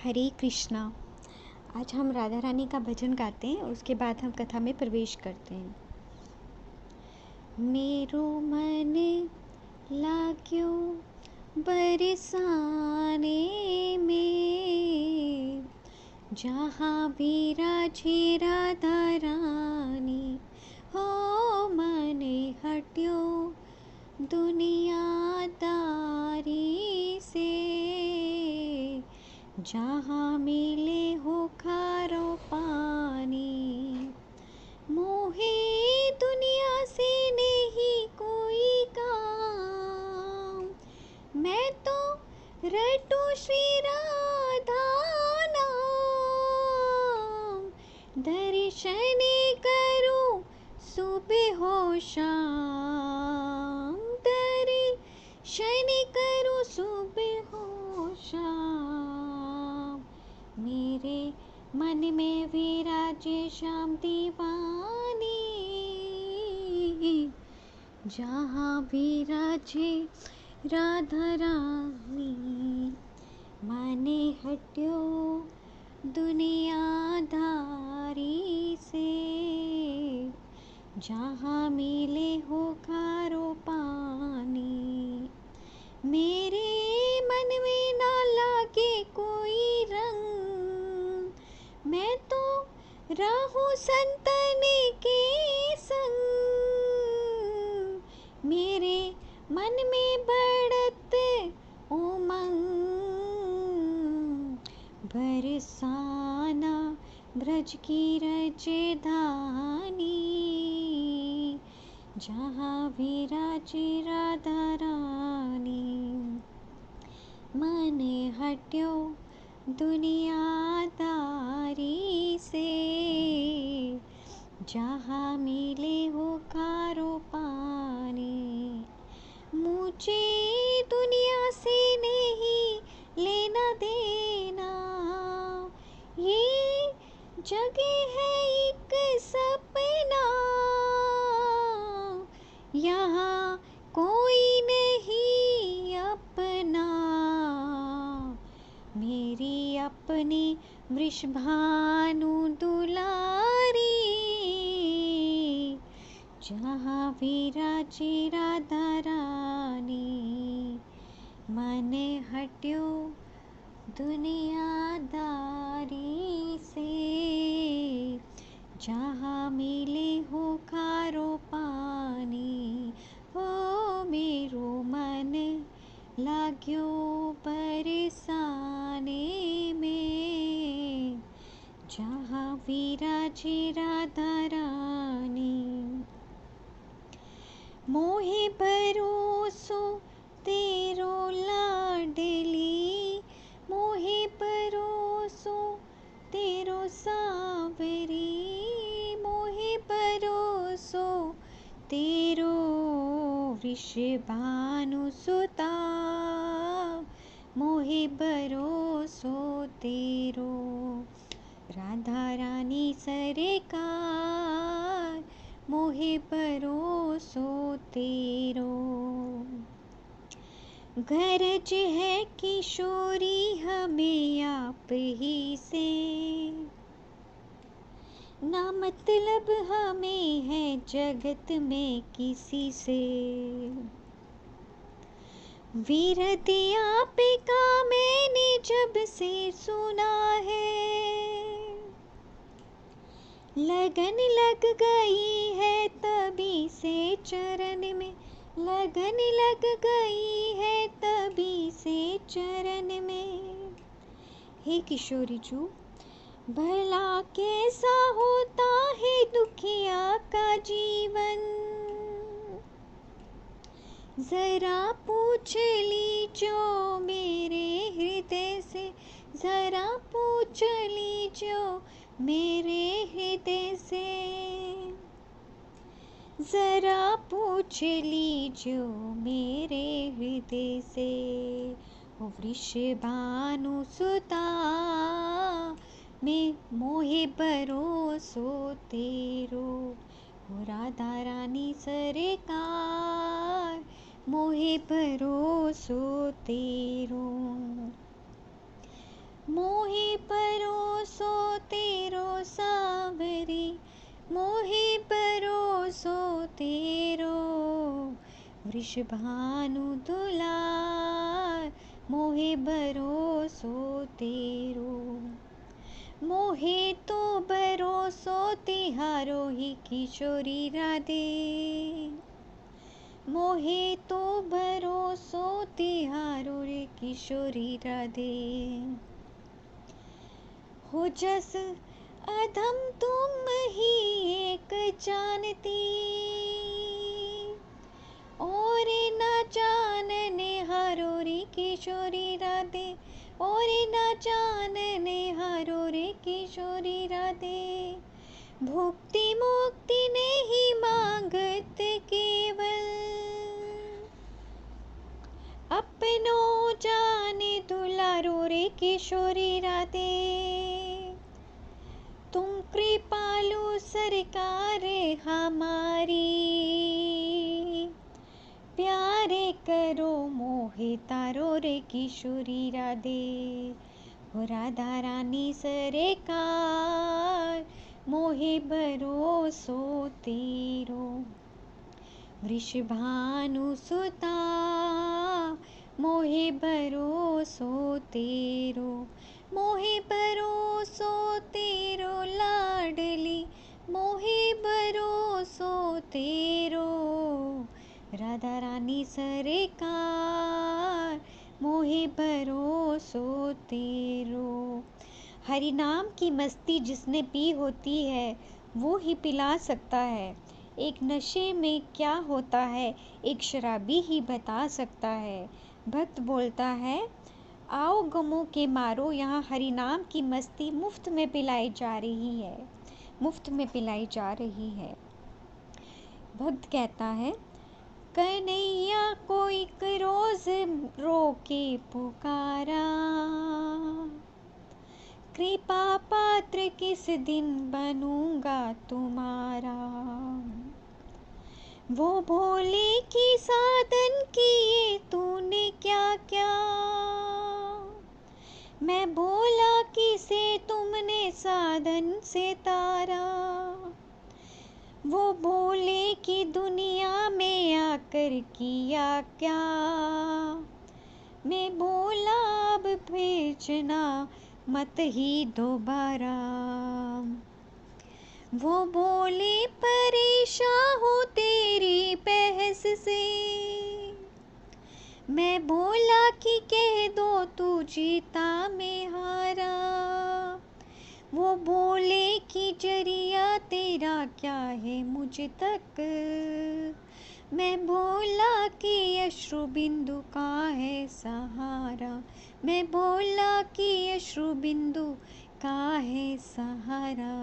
हरे कृष्णा। आज हम राधा रानी का भजन गाते हैं, उसके बाद हम कथा में प्रवेश करते हैं। मेरो मन लाग्यो बरसाने में, जहाँ विराजे राधा रानी। हो मन हट्यो दुनियादारी से, जहाँ मिले हो खारो पानी। मोहे दुनिया से नहीं कोई काम, मैं तो रटू श्री राधा नाम। दर्शन करूं सुबह हो शाम, दर्शन करूं सुबह हो शाम। मेरे मन में विराजे श्याम दीवानी, जहाँ विराजे राधा रानी। माने हट्यो दुनियादारी से, जहाँ मिले हो खारो पानी। मेरे मन में ना लागे कोई रंग, मैं तो रहूं संतन के संग। मेरे मन में बढ़त उमंग, बरसाना ब्रज की राजधानी, जहाँ विराजे राधा रानी। मन हट्यो दुनियादारी से, जहाँ मिले हो खारो पानी। मुझे दुनिया से नहीं लेना देना, ये जगह है एक सपना। यहाँ कोई नहीं अपना, मेरी अपनी वृषभानु दुलारी, जहाँ विराजे राधा रानी। मन हट्यो दुनियादारी से, जहाँ मिले हो खारो पानी। हो मेरो मन लाग्यो बरसाने में, जहाँ विराजे राधा रानी। मोहे भरोसो तेरो लाडली, मोहे भरोसो तेरो सावरी। मोहे भरोसो तेरो वृषभानु सुता, मोहे भरोसो तेरो राधा रानी सरकार। मोहे भरोसो तेरो गरज है किशोरी हमें आप ही से, ना मतलब हमें है जगत में किसी से। वीरती आप का मैंने जब से सुना है, लगन लग गई है तभी से चरण में। लगन लग गई है तभी से चरण में। हे किशोरी जू, भला कैसा होता है दुखिया का जीवन, जरा पूछ लीजो मेरे हृदय से। जरा पूछ लीजो मेरे हृदय से, जरा पूछ लीजो मेरे हृदय से। ओ वृषभानु सुता, मैं मोहे भरोसो तेरो। हो राधा रानी सरकार, मोहे भरोसो तेरो। मोहे तेरो सावरी, मोहे भरोसो तेरो। वृषभानु दुलार, मोहे भरोसो तेरो। मोहे तो भरोसो तिहारो ही किशोरी राधे, मोहे तो भरोसो तिहारो रे किशोरी राधे। हो जस अधम तुम ही एक जानती, और न जानने हारो रे किशोरी राधे, और न जानने हारो रे किशोरी राधे। भुक्ति मुक्ति नहीं मांगत केवल, अपनो जाने दुलारो रे किशोरी राधे। तुम कृपालु सरकार हमारी, प्यारे करो मोहे तारो रे किशोरी राधे। हो राधा रानी सरकार, मोहे भरोसो तेरो। वृषभानु सुता, मोहे भरोसो तेरो। मोहे भरोसो तेरो लाडली, मोहे भरोसो तेरो। राधा रानी सरकार, मोहे भरोसो तेरो। हरि नाम की मस्ती जिसने पी होती है, वो ही पिला सकता है। एक नशे में क्या होता है, एक शराबी ही बता सकता है। भक्त बोलता है, आओ गमों के मारो, यहाँ हरि नाम की मस्ती मुफ्त में पिलाई जा रही है, मुफ्त में पिलाई जा रही है। भक्त कहता है, कन्हैया को एक रोज रोके पुकारा, कृपा पात्र किस दिन बनूंगा तुम्हारा। वो भोले की साधन किए तूने क्या क्या, मैं भोला किसे तुमने साधन से तारा। वो भोले की दुनिया में आकर किया क्या, मैं भोला अब भेजना मत ही दोबारा। वो बोले परेशान हो तेरी बहस से, मैं बोला कि कह दो तू जीता मैं हारा। वो बोले कि जरिया तेरा क्या है मुझ तक, मैं बोला कि अश्रु बिंदु का है सहारा। मैं बोला कि अश्रु बिंदु का है सहारा।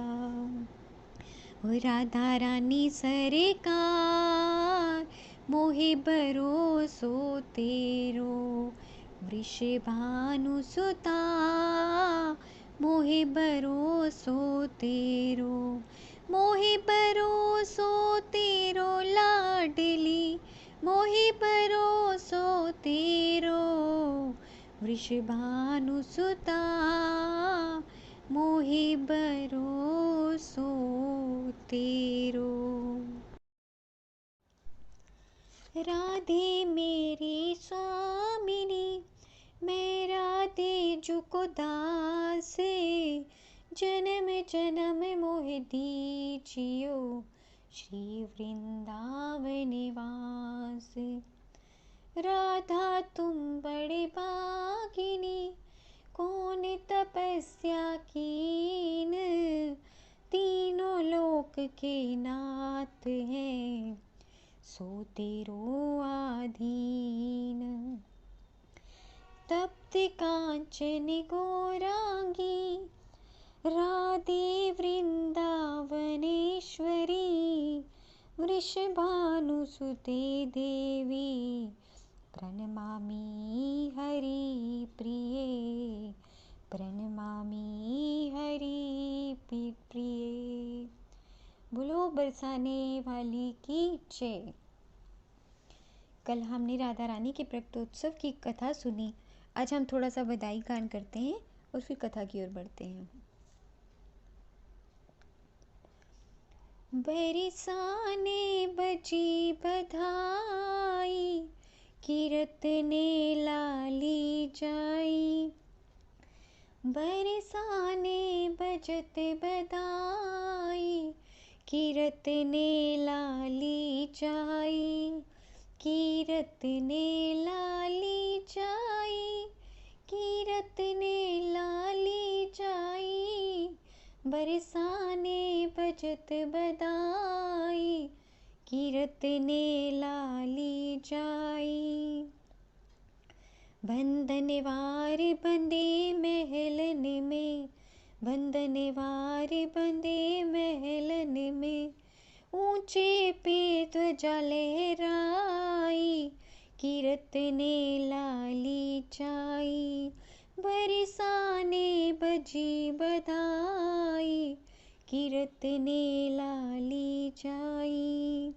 ओ राधा रानी सरकार, मोहे भरोसो तेरो। वृषभानु सुता, मोहे भरोसो तेरो। मोहे भरोसो तेरो लाडली, मोहे भरोसो तेरो। वृषभानु सुता, मोहे भरोसो तेरो। राधे मेरी स्वामिनी, मैं राधे जुको दास, जन्म जन्म मोहे दीजियो श्री वृंदावन वास। राधा तुम बड़े भागिनी, कौन तपस्या कीन, तीनों लोक के नाथ हैं, सो तेरो आधीन। तप्त कांचन गौरांगी, राधे वृंदावनेश्वरी। वृषभानुसुते देवी, प्रणमामि हरि प्रिये। प्रणमामि हरि प्रिये। बोलो बरसाने वाली की जय। कल हमने राधा रानी के प्रकटोत्सव की कथा सुनी। आज हम थोड़ा सा बधाई गान करते हैं और फिर कथा की ओर बढ़ते हैं। बरसाने बजी बधाई, कीरत ने लाली जाई। बरसाने बजत बधाई, कीरत ने लाली जाई। कीरत ने लाली जाई, कीरत ने लाली जाई। बरसाने बजत बधाई, कीरत ने लाली जाई। बंधनवार बंधे महलन में, बंधनवार बंधे महलन में। ऊंचे पे ध्वजा लहराई, कीरत ने लाली जाई। बरसाने बजी बधाई, कीरत ने लाली जाई।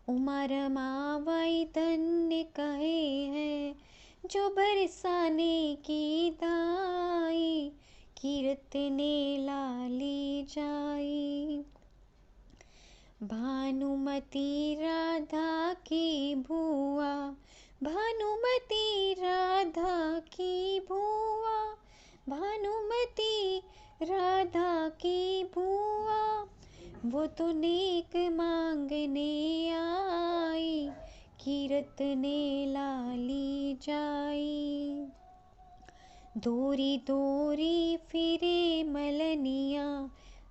उमा रमाबाई धन्य कहे हैं, जो बरसाने की दाई, कीरत ने लाली जाई। भानुमती राधा की भुआ, भानुमती राधा की भुआ, भानुमती राधा की भुआ। वो तो नेक मांगने आई, कीरत ने लाली जाई। दोरी दोरी फिरे मलनिया,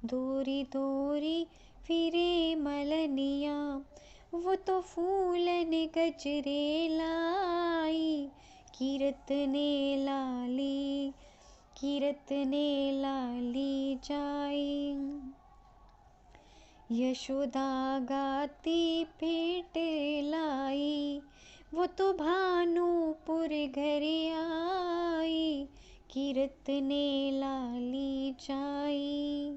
दोरी दोरी फिरे मलनिया। वो तो फूलन गजरे लाई, कीरत ने लाली, कीरत ने लाली जाई। यशोदा गाती भेंट लाई, वो तो भानुपुर घर आई, कीरत ने लाली जाई।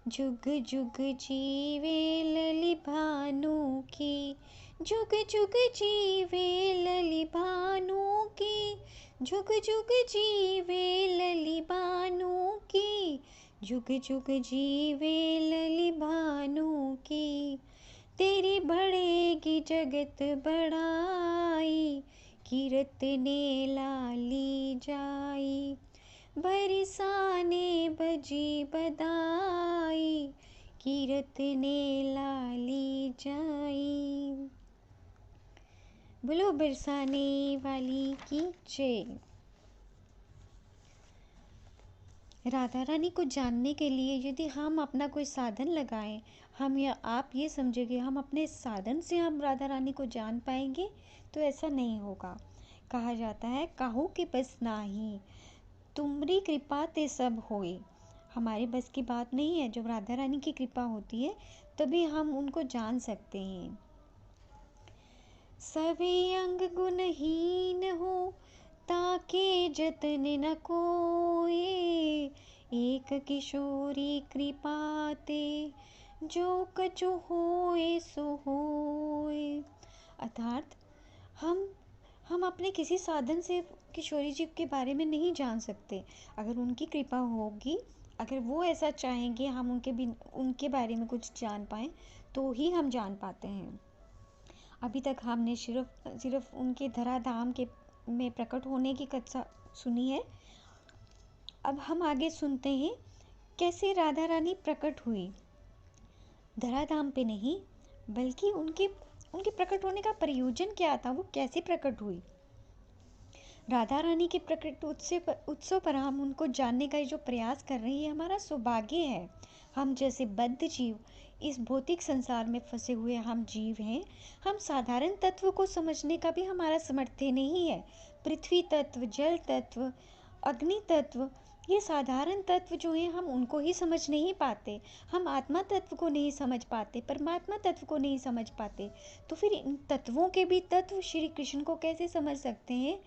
जुग जुग जीवे लली भानु की, जुग जुग जीवे लली भानु की, जुग जुग जीवे लली भानु की, जुग जुग जीवे लली भानु की। तेरी बढ़ेगी जगत बढ़ाई, कीरत ने लाली जाई। बरसाने बजी बधाई, कीरत ने लाली जाई। बोलो बरसाने वाली की जय। राधा रानी को जानने के लिए यदि हम अपना कोई साधन लगाएं, हम या आप ये समझेंगे हम अपने साधन से हम राधा रानी को जान पाएंगे, तो ऐसा नहीं होगा। कहा जाता है काहू के बस नाही, तुमरी कृपा ते सब होए। हमारे बस की बात नहीं है, जब राधा रानी की कृपा होती है तभी हम उनको जान सकते हैं। सभी अंग गुणहीन हो, ताके जतन न कोए। एक किशोरी कृपाते, जो कछु होए सो होए। अर्थात हम अपने किसी साधन से किशोरी जी के बारे में नहीं जान सकते। अगर उनकी कृपा होगी, अगर वो ऐसा चाहेंगे हम उनके बारे में कुछ जान पाएँ, तो ही हम जान पाते हैं। अभी तक हमने सिर्फ उनके धराधाम के में प्रकट होने की कथा सुनी है। अब हम आगे सुनते हैं कैसे राधा रानी प्रकट हुई। धराधाम पे नहीं, बल्कि उनके प्रकट होने का प्रयोजन क्या था, वो कैसे प्रकट हुई। राधा रानी के प्रकट उत्सव पर हम उनको जानने का जो प्रयास कर रहे हैं, हमारा सौभाग्य है। हम जैसे बद्ध जीव इस भौतिक संसार में फंसे हुए हम जीव हैं। हम साधारण तत्व को समझने का भी हमारा सामर्थ्य नहीं है। पृथ्वी तत्व, जल तत्व, अग्नि तत्व, ये साधारण तत्व जो हैं हम उनको ही समझ नहीं पाते। हम आत्मा तत्व को नहीं समझ पाते, परमात्मा तत्व को नहीं समझ पाते। तो फिर इन तत्वों के भी तत्व श्री कृष्ण को कैसे समझ सकते हैं,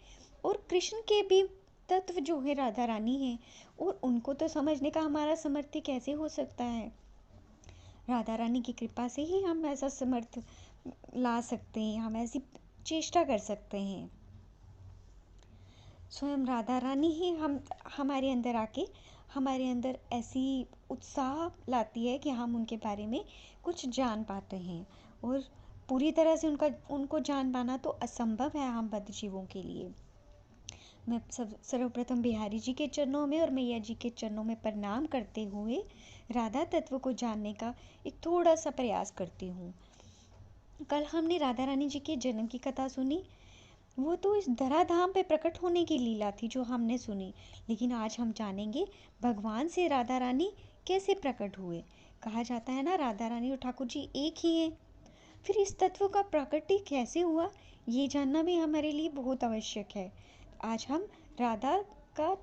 और कृष्ण के भी तत्व जो है राधा रानी है, और उनको तो समझने का हमारा सामर्थ्य कैसे हो सकता है। राधा रानी की कृपा से ही हम ऐसा समर्थ ला सकते हैं, हम ऐसी चेष्टा कर सकते हैं। स्वयं राधा रानी ही हमारे अंदर आके हमारे अंदर ऐसी उत्साह लाती है कि हम उनके बारे में कुछ जान पाते हैं। और पूरी तरह से उनको जान पाना तो असंभव है हम बद्ध जीवों के लिए। मैं सर्वप्रथम बिहारी जी के चरणों में और मैया जी के चरणों में प्रणाम करते हुए राधा तत्व को जानने का एक थोड़ा सा प्रयास करती हूँ। कल हमने राधा रानी जी के जन्म की कथा सुनी। वो तो इस धराधाम पे प्रकट होने की लीला थी जो हमने सुनी, लेकिन आज हम जानेंगे भगवान से राधा रानी कैसे प्रकट हुए। कहा जाता है ना, राधा रानी और ठाकुर जी एक ही हैं। फिर इस तत्व का प्रकटी कैसे हुआ, ये जानना भी हमारे लिए बहुत आवश्यक है। आज हम राधा का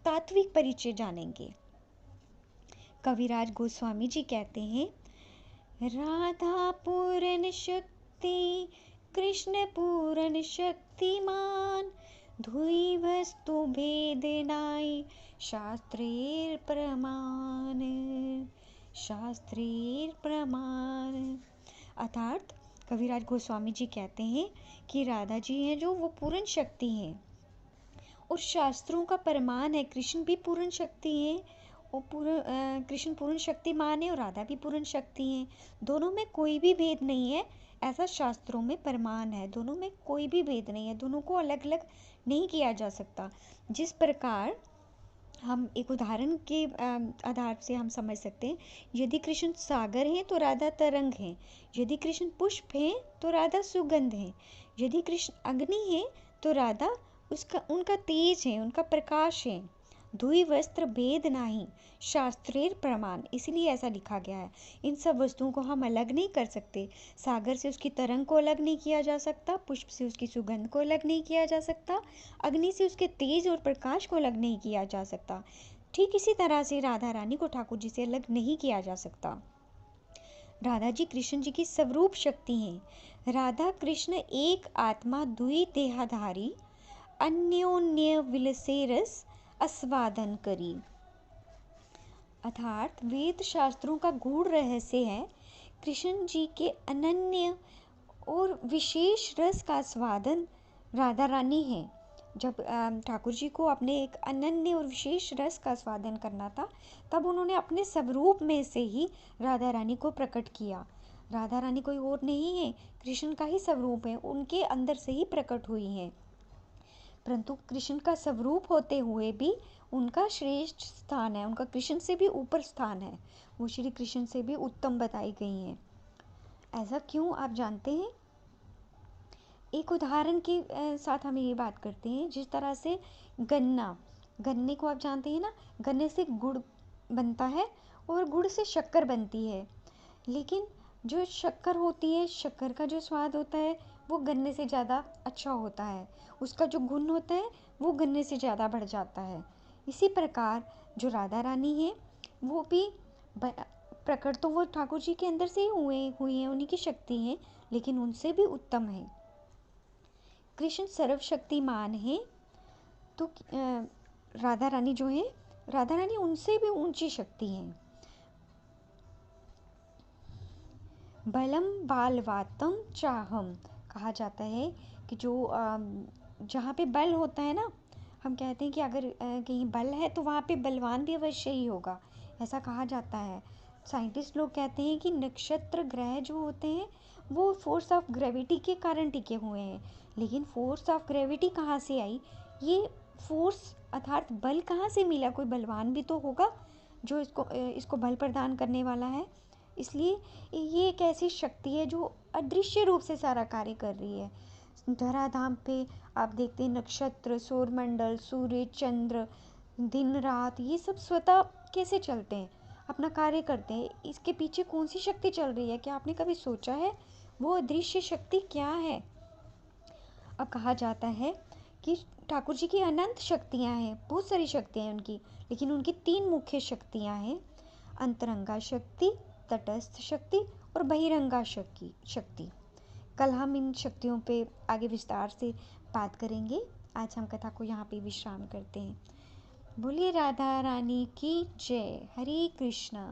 तात्विक परिचय जानेंगे। कविराज गोस्वामी जी कहते हैं, राधा पूर्ण शक्ति कृष्ण पूर्ण शक्तिमान, धुई वस्तु भेद नाई शास्त्रेर प्रमाण, शास्त्रेर प्रमाण। अर्थात कविराज गोस्वामी जी कहते हैं कि राधा जी हैं जो वो पूर्ण शक्ति हैं और शास्त्रों का प्रमाण है। कृष्ण भी पूर्ण शक्ति हैं और कृष्ण पूर्ण शक्तिमान है और राधा भी पूर्ण शक्ति हैं। दोनों में कोई भी भेद नहीं है, ऐसा शास्त्रों में प्रमाण है। दोनों में कोई भी भेद नहीं है, दोनों को अलग अलग नहीं किया जा सकता। जिस प्रकार हम एक उदाहरण के आधार से हम समझ सकते हैं, यदि कृष्ण सागर हैं तो राधा तरंग हैं, यदि कृष्ण पुष्प हैं तो राधा सुगंध हैं, यदि कृष्ण अग्नि हैं तो राधा उनका तेज है, उनका प्रकाश है। धुई वस्त्र भेद नाही शास्त्रेर प्रमाण, इसलिए ऐसा लिखा गया है। इन सब वस्तुओं को हम अलग नहीं कर सकते। सागर से उसकी तरंग को अलग नहीं किया जा सकता, पुष्प से उसकी सुगंध को अलग नहीं किया जा सकता, अग्नि से उसके तेज और प्रकाश को अलग नहीं किया जा सकता। ठीक इसी तरह से राधा रानी को ठाकुर जी से अलग नहीं किया जा सकता। राधा जी कृष्ण जी की स्वरूप शक्ति हैं। राधा कृष्ण एक आत्मा दुई देहाधारी, अन्योन्य विलसे रस आस्वादन करी। अर्थात वेद शास्त्रों का गूढ़ रहस्य है कृष्ण जी के अनन्य और विशेष रस का आस्वादन राधा रानी है। जब ठाकुर जी को अपने एक अनन्य और विशेष रस का आस्वादन करना था, तब उन्होंने अपने स्वरूप में से ही राधा रानी को प्रकट किया। राधा रानी कोई और नहीं है, कृष्ण का ही स्वरूप है, उनके अंदर से ही प्रकट हुई हैं। परंतु कृष्ण का स्वरूप होते हुए भी उनका श्रेष्ठ स्थान है, उनका कृष्ण से भी ऊपर स्थान है, वो श्री कृष्ण से भी उत्तम बताई गई हैं। ऐसा क्यों, आप जानते हैं? एक उदाहरण के साथ हम ये बात करते हैं। जिस तरह से गन्ने को आप जानते हैं ना, गन्ने से गुड़ बनता है और गुड़ से शक्कर बनती है, लेकिन जो शक्कर होती है, शक्कर का जो स्वाद होता है वो गन्ने से ज़्यादा अच्छा होता है, उसका जो गुण होता है वो गन्ने से ज़्यादा बढ़ जाता है। इसी प्रकार जो राधा रानी है वो भी प्रकट तो वो ठाकुर जी के अंदर से ही हुई हैं, उन्हीं की शक्ति है, लेकिन उनसे भी उत्तम है। कृष्ण सर्वशक्तिमान है, तो राधा रानी जो है, राधा रानी उनसे भी ऊंची शक्ति है। बलम बालवातम चाहम, कहा जाता है कि जो जहाँ पे बल होता है ना, हम कहते हैं कि अगर कहीं बल है तो वहाँ पे बलवान भी अवश्य ही होगा, ऐसा कहा जाता है। साइंटिस्ट लोग कहते हैं कि नक्षत्र ग्रह जो होते हैं वो फोर्स ऑफ ग्रेविटी के कारण टिके हुए हैं, लेकिन फोर्स ऑफ ग्रेविटी कहाँ से आई, ये फोर्स अर्थात बल कहाँ से मिला? कोई बलवान भी तो होगा जो इसको बल प्रदान करने वाला है। इसलिए ये एक ऐसी शक्ति है जो अदृश्य रूप से सारा कार्य कर रही है। धराधाम पे आप देखते हैं नक्षत्र, सौरमंडल, सूर्य, चंद्र, दिन रात, ये सब स्वतः कैसे चलते हैं, अपना कार्य करते हैं। इसके पीछे कौन सी शक्ति चल रही है, क्या आपने कभी सोचा है? वो अदृश्य शक्ति क्या है? अब कहा जाता है कि ठाकुर जी की अनंत शक्तियाँ हैं, बहुत सारी शक्तियाँ हैं उनकी, लेकिन उनकी 3 मुख्य शक्तियाँ हैं, अंतरंगा शक्ति, तटस्थ शक्ति और बहिरंगा शक्ति। कल हम इन शक्तियों पे आगे विस्तार से बात करेंगे। आज हम कथा को यहाँ पे विश्राम करते हैं। बोलिए राधा रानी की जय। हरे कृष्णा।